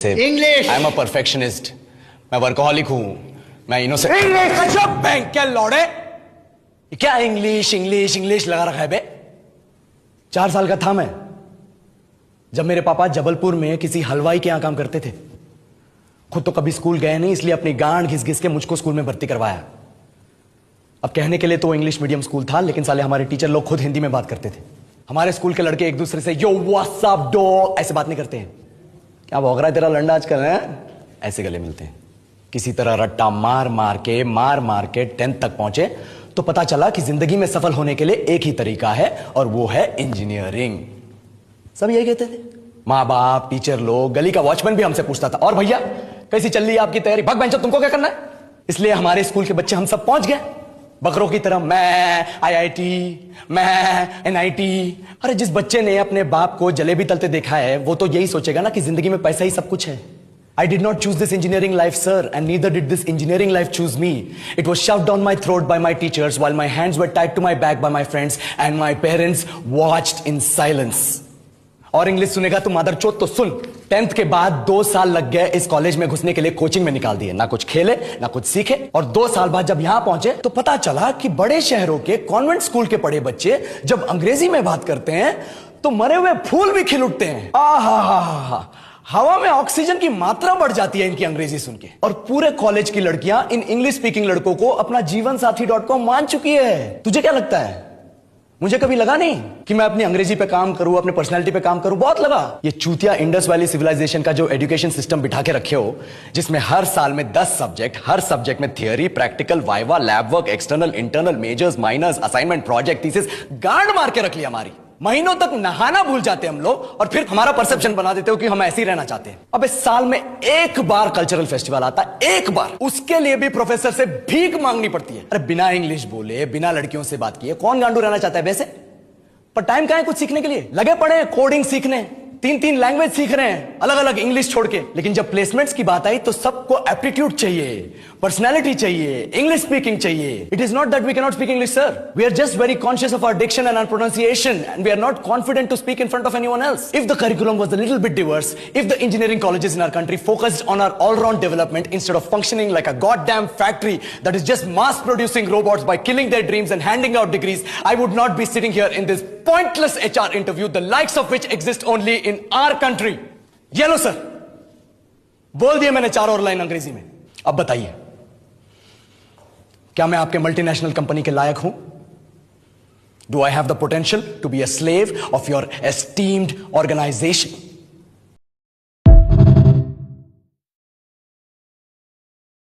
English. I am a perfectionist, मैं workaholic हूं, मैं इनोसेंट। इंग्लिश। अच्छा बैंक क्या लौड़े, क्या इंग्लिश इंग्लिश इंग्लिश लगा रखा है बे। 4 साल का था मैं जब मेरे पापा जबलपुर में किसी हलवाई के यहां काम करते थे। खुद तो कभी स्कूल गए नहीं, इसलिए अपनी गांड घिस घिस के मुझको स्कूल में भर्ती करवाया। अब कहने के लिए तो इंग्लिश मीडियम स्कूल था, लेकिन साले हमारे टीचर लोग खुद हिंदी में बात करते थे। हमारे स्कूल के लड़के एक दूसरे से यो व्हाट्स अप डॉग ऐसे बात नहीं करते हैं। क्या भौंक रहा है तेरा लंडा आजकल है, ऐसे गले मिलते हैं। किसी तरह रट्टा मार मार के 10th तक पहुंचे तो पता चला कि जिंदगी में सफल होने के लिए एक ही तरीका है, और वो है इंजीनियरिंग। सब यही कहते थे, माँ बाप, टीचर लोग, गली का वॉचमैन भी हमसे पूछता था, और भैया कैसी चल रही है आपकी तैयारी, भग बेंचो तुमको क्या करना है। इसलिए हमारे स्कूल के बच्चे हम सब पहुंच गए बकरों की तरह, मैं IIT, मैं NIT। अरे जिस बच्चे ने अपने बाप को जलेबी तलते देखा है वो तो यही सोचेगा ना कि जिंदगी में पैसा ही सब कुछ है। I did not choose this engineering life, sir, and neither did this engineering life choose me. It was shoved down my throat by my teachers while my hands were tied to my back by my friends and my parents watched in silence. और English सुनेगा तो मादर चोद तो सुन, 10th के बाद 2 साल लग गए इस कॉलेज में घुसने के लिए, कोचिंग में निकाल दिए, ना कुछ खेले ना कुछ सीखे। और 2 साल बाद जब यहां पहुंचे तो पता चला कि बड़े शहरों के कॉन्वेंट स्कूल के पढ़े बच्चे जब अंग्रेजी में बात करते हैं तो मरे हुए फूल भी खिल उठते हैं। आहा, हवा में ऑक्सीजन की मात्रा बढ़ जाती है इनकी अंग्रेजी सुन के। और पूरे कॉलेज की लड़कियां इन इंग्लिश स्पीकिंग लड़कों को अपना जीवन साथी.com मान चुकी है। तुझे क्या लगता है, मुझे कभी लगा नहीं कि मैं अपनी अंग्रेजी पे काम करूं, अपने पर्सनालिटी पे काम करूं, बहुत लगा। ये चूतिया इंडस वैली सिविलाइजेशन का जो एजुकेशन सिस्टम बिठा के रखे हो, जिसमें हर साल में 10 सब्जेक्ट, हर सब्जेक्ट में theory, practical, viva, lab work, external, internal, majors, minors, assignment, project, thesis, गांड मार के रख लिया हमारी। महीनों तक नहाना भूल जाते हम लोग, और फिर हमारा परसेप्शन बना देते हो कि हम ऐसे ही रहना चाहते हैं। अब इस साल में एक बार कल्चरल फेस्टिवल आता है, एक बार, उसके लिए भी प्रोफेसर से भीख मांगनी पड़ती है। अरे बिना इंग्लिश बोले, बिना लड़कियों से बात किए कौन गांडू रहना चाहता है वैसे। पर टाइम कहां है कुछ सीखने के लिए, लगे पड़े हैं कोडिंग सीखने, 3 लैंग्वेज सीख रहे हैं अलग अलग इंग्लिश छोड़ के। लेकिन जब प्लेसमेंट्स की बात आई तो सबको एप्टीट्यूड चाहिए, पर्सनालिटी चाहिए, इंग्लिश स्पीकिंग चाहिए। It is not that we can not speak English, sir, we are just very conscious of our diction and our pronunciation, and we are not confident to speak in front of anyone else. If the curriculum was a little bit diverse, if the engineering colleges in our country focused on our all-round development instead of functioning like a goddamn factory that is just mass producing robots by killing their dreams and handing out degrees, I would not be sitting here in this pointless HR interview, the likes of which exist only in our country. ये लो sir, बोल दिया मैंने 4 और line अंग्रेजी में। अब बताइए, क्या मैं आपके मल्टीनेशनल कंपनी के लायक हूं? Do I have the potential to be a slave of your esteemed organization?